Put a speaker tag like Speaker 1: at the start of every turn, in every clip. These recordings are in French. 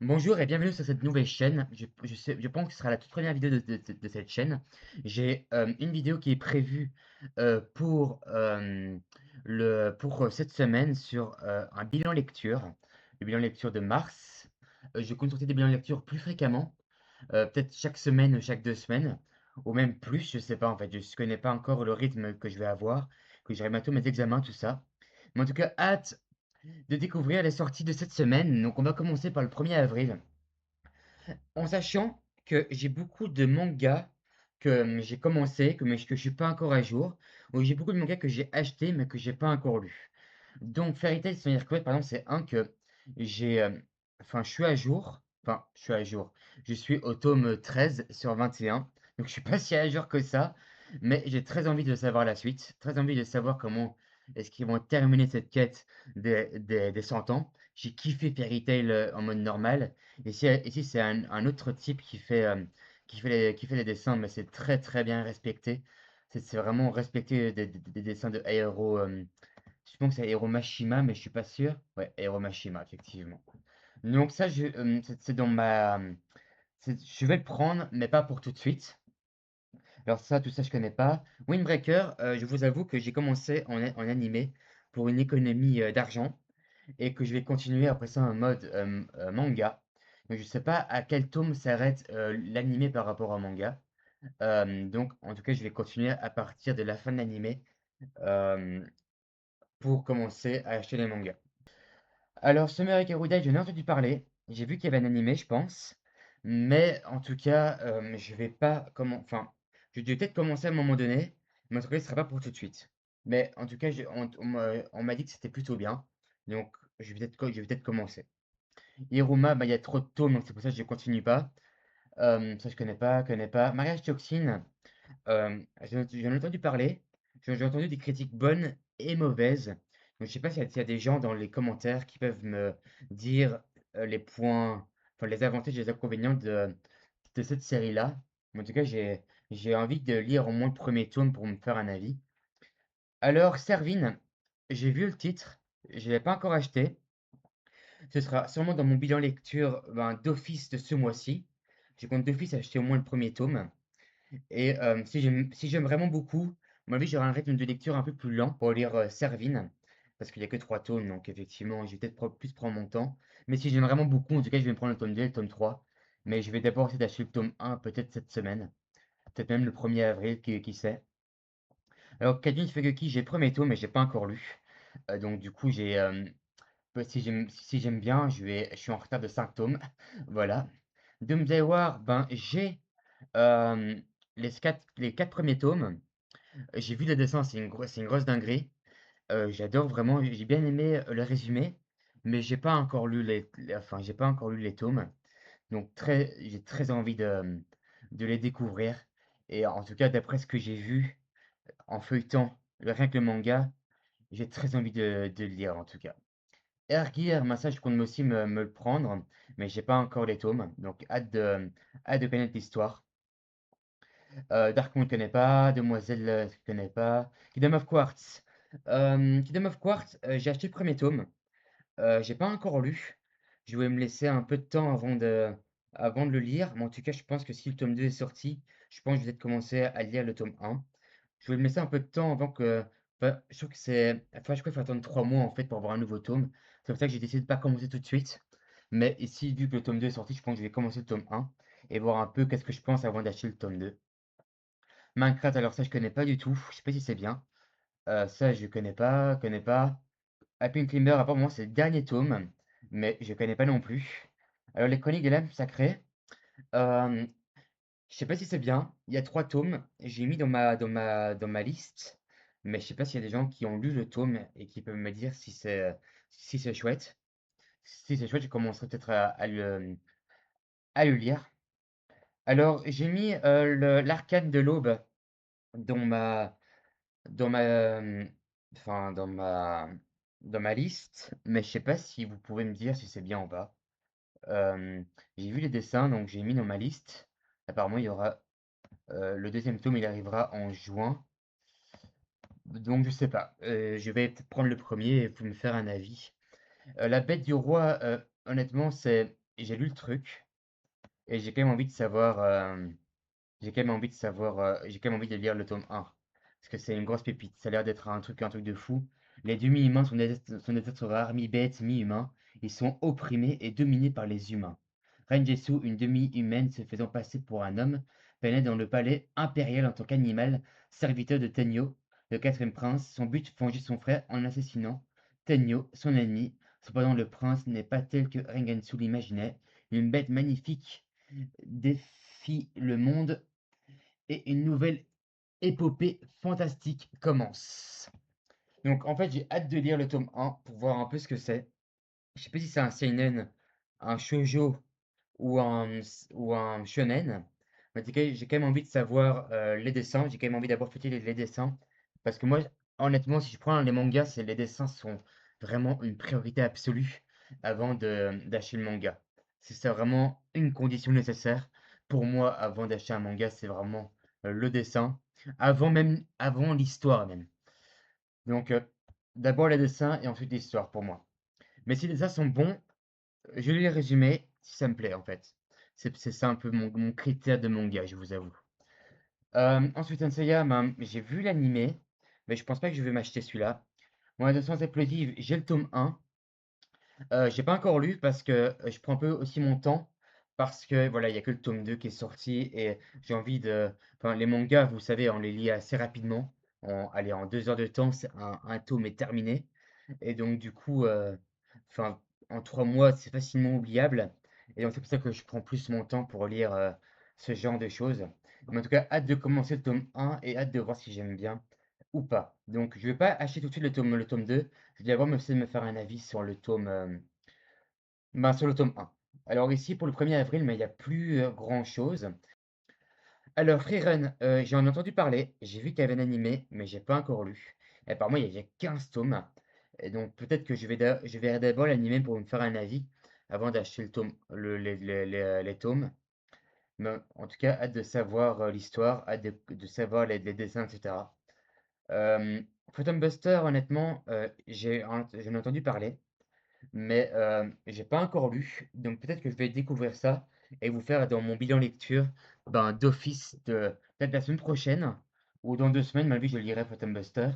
Speaker 1: Bonjour et bienvenue sur cette nouvelle chaîne. Je pense que ce sera la toute première vidéo de cette chaîne. J'ai une vidéo qui est prévue pour, cette semaine sur un bilan lecture, le bilan lecture de mars. Je compte sortir des bilans lecture plus fréquemment, peut-être chaque semaine ou chaque 2 semaines, ou même plus, je sais pas en fait. Je ne connais pas encore le rythme que je vais avoir, que j'aurai bientôt mes examens, tout ça. Mais en tout cas, hâte de découvrir les sorties de cette semaine. Donc on va commencer par le 1er avril. En sachant que j'ai beaucoup de mangas que j'ai commencé, que je suis pas encore à jour, ou j'ai beaucoup de mangas que j'ai acheté mais que j'ai pas encore lu. Donc Fairy Tail Sonny Request, par exemple, c'est un que j'ai, enfin je suis à jour, je suis au tome 13 sur 21, donc je suis pas si à jour que ça, mais j'ai très envie de savoir la suite, très envie de savoir comment est-ce qu'ils vont terminer cette quête des 100 ans. J'ai kiffé Fairy Tail en mode normal, ici, c'est un autre type qui fait les dessins, mais c'est très très bien respecté. C'est vraiment respecté des dessins de Aero. Je pense que c'est Aero Mashima, mais je suis pas sûr. Ouais, Aero Mashima, effectivement. Donc ça, c'est dans ma. Je vais le prendre, mais pas pour tout de suite. Alors ça, tout ça, je connais pas. Windbreaker, je vous avoue que j'ai commencé en animé pour une économie d'argent et que je vais continuer après ça en mode manga. Donc je sais pas à quel tome s'arrête l'animé par rapport au manga. Donc en tout cas, je vais continuer à partir de la fin de l'animé euh, pour commencer à acheter les mangas. Alors, Summer Garuda, j'en ai entendu parler. J'ai vu qu'il y avait un animé, je pense. Mais en tout cas, je vais pas comment. Enfin, je vais peut-être commencer à un moment donné, mais en tout cas, ce sera pas pour tout de suite. Mais en tout cas, on m'a dit que c'était plutôt bien. Donc, je vais peut-être commencer. Iruma, bah, il y a trop de tomes, donc c'est pour ça que je continue pas. Ça, je connais pas. Mariage Toxine, j'en ai entendu parler. J'ai entendu des critiques bonnes et mauvaises. Donc, je sais pas s'il y a des gens dans les commentaires qui peuvent me dire les points, enfin les avantages et les inconvénients de cette série-là. Mais en tout cas, j'ai envie de lire au moins le premier tome pour me faire un avis. Alors, Servine, j'ai vu le titre, je l'ai pas encore acheté. Ce sera sûrement dans mon bilan lecture ben, d'office de ce mois-ci. Je compte d'office acheter au moins le premier tome. Et si j'aime vraiment beaucoup, à mon avis, j'aurai un rythme de lecture un peu plus lent pour lire Servine, parce qu'il y a que 3 tomes, donc effectivement, je vais peut-être plus prendre mon temps. Mais si j'aime vraiment beaucoup, en tout cas, je vais me prendre le tome 2 et le tome 3. Mais je vais d'abord essayer d'acheter le tome 1 peut-être cette semaine, peut-être même le 1er avril, qui sait. Alors, Kaijin Fugeki, j'ai le premier tome, mais j'ai pas encore lu. Donc du coup, si j'aime bien, je suis en retard de 5 tomes. Voilà. Doomsday War, ben j'ai euh, les quatre premiers tomes. J'ai vu le dessin, c'est une grosse dinguerie. J'adore vraiment, j'ai bien aimé le résumé, mais j'ai pas encore lu les tomes. Donc j'ai très envie de les découvrir. Et en tout cas, d'après ce que j'ai vu en feuilletant rien que le manga, j'ai très envie de le lire en tout cas. Air Gear, ben ça, je compte aussi me le prendre, mais j'ai pas encore les tomes, donc hâte de connaître l'histoire. Darkmoon, je connais pas. Demoiselle, je connais pas. Kingdom of Quartz. Kingdom of Quartz, j'ai acheté le premier tome. J'ai pas encore lu. Je voulais me laisser un peu de temps avant de le lire. Mais en tout cas, je pense que si le tome 2 est sorti, je pense que je vais peut-être commencer à lire le tome 1. Je voulais me laisser un peu de temps avant que. Enfin, je trouve que c'est. Enfin, je crois qu'il faut attendre 3 mois en fait pour avoir un nouveau tome. C'est pour ça que j'ai décidé de pas commencer tout de suite. Mais ici, vu que le tome 2 est sorti, je pense que je vais commencer le tome 1 et voir un peu qu'est-ce que je pense avant d'acheter le tome 2. Minecraft, alors ça, je connais pas du tout. Je sais pas si c'est bien. Ça, je connais pas. Happy Climber, apparemment, c'est le dernier tome, mais je connais pas non plus. Alors, les Chroniques de l'âme sacrée, euh, je sais pas si c'est bien. Il y a 3 tomes. J'ai mis dans ma liste, mais je sais pas s'il y a des gens qui ont lu le tome et qui peuvent me dire si c'est chouette. Si c'est chouette, je commencerai peut-être à le lire. Alors, j'ai mis l'Arcane de l'Aube dans ma, Dans ma, enfin dans ma liste, mais je sais pas si vous pouvez me dire si c'est bien ou pas. J'ai vu les dessins, donc j'ai mis dans ma liste. Apparemment, il y aura le deuxième tome, il arrivera en juin. Donc je sais pas. Je vais peut-être prendre le premier et vous me faire un avis. La Bête du Roi, honnêtement, c'est j'ai lu le truc et j'ai quand même envie de savoir, j'ai quand même envie de savoir, j'ai quand même envie de lire le tome 1. Parce que c'est une grosse pépite. Ça a l'air d'être un truc de fou. Les demi-humains sont des êtres rares, mi-bêtes, mi-humains. Ils sont opprimés et dominés par les humains. Renjetsu, une demi-humaine se faisant passer pour un homme, pénètre dans le palais impérial en tant qu'animal, serviteur de Tenyo, le quatrième prince. Son but, venger son frère en assassinant Tenyo, son ennemi. Cependant, le prince n'est pas tel que Rengetsu l'imaginait. Une bête magnifique défie le monde et une nouvelle épopée fantastique commence. Donc en fait, j'ai hâte de lire le tome 1 pour voir un peu ce que c'est. Je sais pas si c'est un seinen, un shoujo ou un shonen. Mais en tout cas, j'ai quand même envie de savoir les dessins. J'ai quand même envie d'avoir fêté les dessins. Parce que moi, honnêtement, si je prends les mangas, c'est les dessins sont vraiment une priorité absolue avant d'acheter le manga. C'est vraiment une condition nécessaire pour moi avant d'acheter un manga, c'est vraiment le dessin. Avant l'histoire même. Donc, d'abord les dessins et ensuite l'histoire pour moi. Mais si les dessins sont bons, je lis les résumés si ça me plaît en fait. C'est ça un peu mon critère de manga, je vous avoue. Ensuite, un Seiya, ben, j'ai vu l'animé, mais je pense pas que je vais m'acheter celui-là. Moi, de sens explosive, j'ai le tome 1. J'ai pas encore lu parce que je prends un peu aussi mon temps. Parce que voilà, il y a que le tome 2 qui est sorti et j'ai envie de. Enfin, les mangas, vous savez, on les lit assez rapidement. Allez, en 2 heures de temps, un tome est terminé. Et donc, du coup, enfin, en 3 mois, c'est facilement oubliable. Et donc, c'est pour ça que je prends plus mon temps pour lire ce genre de choses. Mais en tout cas, hâte de commencer le tome 1 et hâte de voir si j'aime bien ou pas. Donc, je vais pas acheter tout de suite le tome 2. Je vais d'abord essayer de me faire un avis sur le tome, sur le tome 1. Alors, ici, pour le 1er avril, mais il n'y a plus grand-chose. Alors, Freerun, j'en ai entendu parler, j'ai vu qu'il y avait un animé, mais j'ai pas encore lu. Et apparemment, il y a 15 tomes. Et donc, peut-être que je verrai d'abord l'animé pour me faire un avis avant d'acheter le tome, les tomes. Mais en tout cas, hâte de savoir l'histoire, hâte de savoir les dessins, etc. Phantom Buster, honnêtement, j'en ai entendu parler. Mais j'ai pas encore lu, donc peut-être que je vais découvrir ça et vous faire dans mon bilan lecture ben, d'office de peut-être la semaine prochaine ou dans 2 semaines, malgré que je lirai Phantom Buster,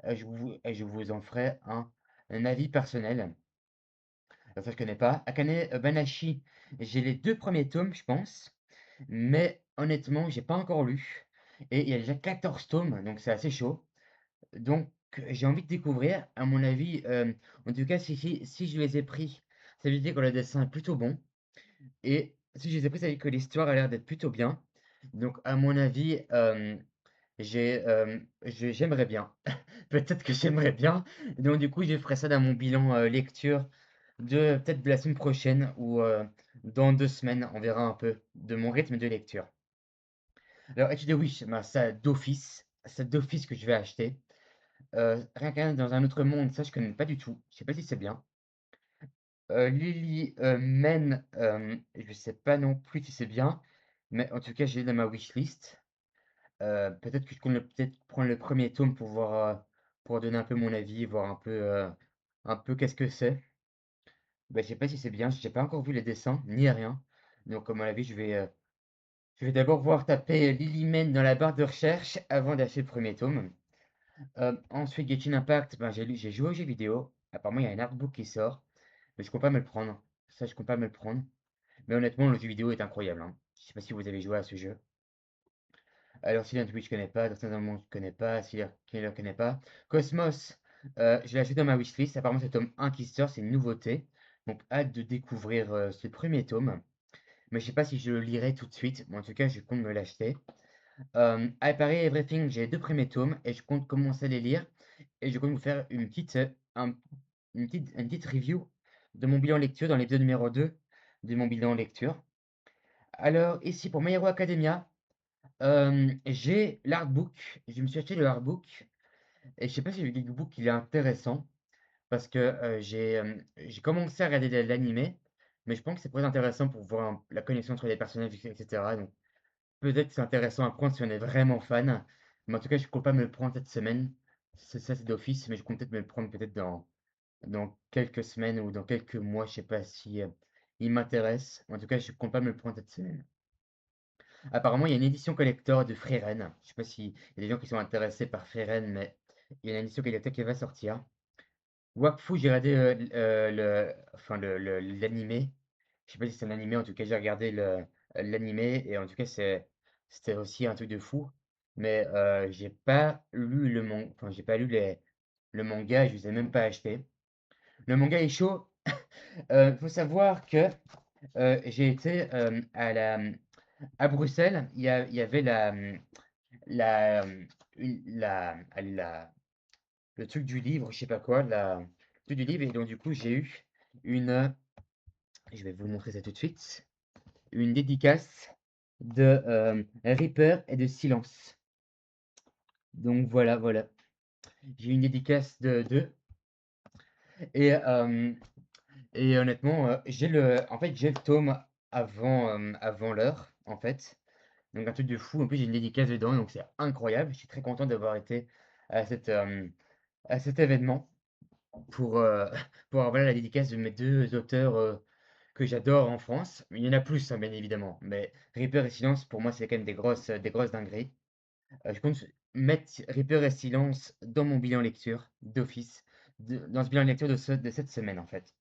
Speaker 1: je vous en ferai un avis personnel. Ça, je connais pas. Akane Banashi, j'ai les 2 premiers tomes, je pense, mais honnêtement, j'ai pas encore lu. Et il y a déjà 14 tomes, donc c'est assez chaud. Donc, j'ai envie de découvrir, à mon avis, en tout cas, si je les ai pris, ça veut dire que le dessin est plutôt bon. Et si je les ai pris, ça veut dire que l'histoire a l'air d'être plutôt bien. Donc, à mon avis, j'aimerais bien. Peut-être que j'aimerais bien. Donc, du coup, je ferai ça dans mon bilan lecture de peut-être de la semaine prochaine ou dans 2 semaines. On verra un peu de mon rythme de lecture. Alors, Étude Wish, ben, ça d'office. C'est d'office que je vais acheter. Rien dans un autre monde, ça je connais pas du tout. Je sais pas si c'est bien. Lily Men, je sais pas non plus si c'est bien, mais en tout cas, j'ai dans ma wishlist. Peut-être que je compte peut-être prendre le premier tome pour donner un peu mon avis, voir un peu qu'est-ce que c'est. Bah, je sais pas si c'est bien, j'ai pas encore vu les dessins, ni rien. Donc, à mon avis, je vais d'abord voir taper Lily Men dans la barre de recherche avant d'acheter le premier tome. Ensuite, Genshin Impact, ben, j'ai joué aux jeux vidéo. Apparemment, il y a un artbook qui sort, mais je compte pas me le prendre. Ça, je compte pas me le prendre. Mais honnêtement, le jeu vidéo est incroyable, hein. Je sais pas si vous avez joué à ce jeu. Alors, Silent Twitch, je connais pas. Dans un monde, je connais pas. Silent Killer, je connais pas. Cosmos, je l'ai ajouté dans ma wishlist. Apparemment, c'est le tome 1 qui sort, c'est une nouveauté. Donc, hâte de découvrir ce premier tome. Mais je sais pas si je le lirai tout de suite. Mais en tout cas, je compte me l'acheter. I Paris Everything, j'ai les 2 premiers tomes et je compte commencer à les lire. Et je compte vous faire une petite review de mon bilan lecture dans l'épisode numéro 2 de mon bilan lecture. Alors, ici pour My Hero Academia, j'ai l'artbook. Je me suis acheté le artbook et je sais pas si le geekbook il est intéressant parce que j'ai commencé à regarder l'animé, mais je pense que c'est très intéressant pour voir la connexion entre les personnages, etc. Donc, peut-être que c'est intéressant à prendre si on est vraiment fan. Mais en tout cas, je compte pas me le prendre cette semaine. Ça, c'est d'office, mais je compte peut-être me le prendre peut-être dans quelques semaines ou dans quelques mois. Je sais pas si il m'intéresse. En tout cas, je compte pas me le prendre cette semaine. Apparemment, il y a une édition collector de Frieren. Je sais pas s'il y a des gens qui sont intéressés par Frieren, mais il y a une édition collector qui va sortir. Wakfu, j'ai regardé enfin, l'animé. Je sais pas si c'est un animé, en tout cas, j'ai regardé l'animé, et en tout cas, c'était aussi un truc de fou. Mais j'ai pas lu enfin, j'ai pas lu le manga, je ne les ai même pas achetés. Le manga est chaud. Faut savoir que j'ai été à Bruxelles. Il y avait la, le truc du livre, je sais pas quoi, le truc du livre, et donc du coup j'ai eu une, je vais vous montrer ça tout de suite, une dédicace de Reaper et de Silence. Donc voilà, voilà. J'ai eu une dédicace de d'eux, et, et honnêtement, en fait j'ai le tome avant l'heure, en fait. Donc un truc de fou. En plus j'ai une dédicace dedans, donc c'est incroyable. Je suis très content d'avoir été à à cet événement. Pour, pour avoir voilà la dédicace de mes 2 auteurs, que j'adore en France. Il y en a plus, hein, bien évidemment, mais Reaper et Silence, pour moi, c'est quand même des grosses dingueries. Je compte mettre Reaper et Silence dans mon bilan lecture d'office, dans ce bilan lecture de cette semaine, en fait.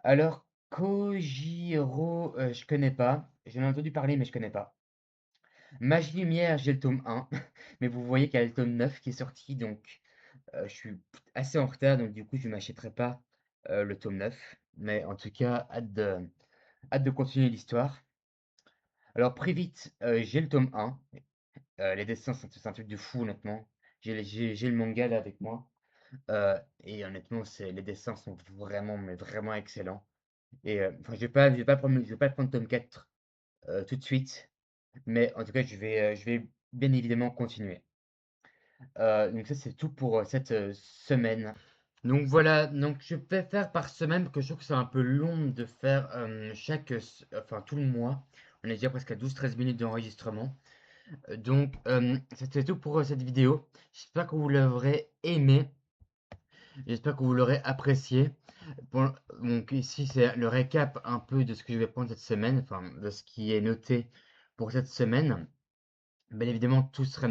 Speaker 1: Alors, Kojiro, je connais pas. J'en ai entendu parler, mais je connais pas. Magie Lumière, j'ai le tome 1, mais vous voyez qu'il y a le tome 9 qui est sorti, donc je suis assez en retard, donc du coup, je ne m'achèterai pas le tome 9. Mais en tout cas, hâte de continuer l'histoire. Alors, Prévite, j'ai le tome 1. Les dessins, c'est un truc de fou, honnêtement. J'ai le manga là avec moi. Et honnêtement, les dessins sont vraiment, mais vraiment excellents. Et enfin, je vais pas prendre le tome 4 tout de suite. Mais en tout cas, je vais bien évidemment continuer. Donc ça, c'est tout pour cette semaine. Donc voilà, donc je vais faire par semaine parce que je trouve que c'est un peu long de faire enfin tout le mois. On est déjà presque à 12-13 minutes d'enregistrement. Donc c'était tout pour cette vidéo. J'espère que vous l'aurez aimé. J'espère que vous l'aurez apprécié. Bon, donc ici c'est le récap un peu de ce que je vais prendre cette semaine, enfin de ce qui est noté pour cette semaine. Bien évidemment, tout sera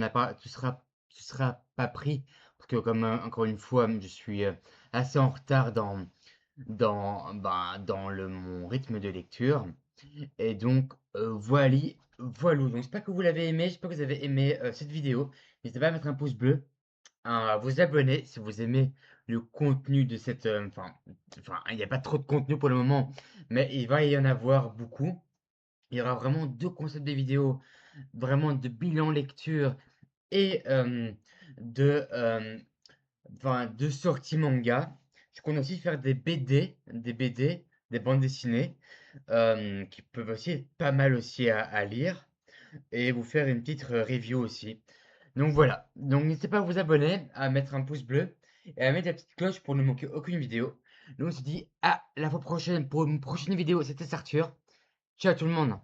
Speaker 1: pas pris parce que comme encore une fois, je suis assez en retard dans mon rythme de lecture. Et donc, voilà. Donc, j'espère que vous l'avez aimé, j'espère que vous avez aimé cette vidéo. N'hésitez pas à mettre un pouce bleu, à vous abonner si vous aimez le contenu de enfin, il n'y a pas trop de contenu pour le moment, mais il va y en avoir beaucoup. Il y aura vraiment 2 concepts de vidéos, vraiment de bilan lecture et de sorties manga. Je compte aussi faire des bandes dessinées, qui peuvent aussi être pas mal aussi à lire, et vous faire une petite review aussi. Donc voilà, donc n'hésitez pas à vous abonner, à mettre un pouce bleu et à mettre la petite cloche pour ne manquer aucune vidéo. Nous on se dit à la fois prochaine pour une prochaine vidéo, c'était Arthur. Ciao tout le monde.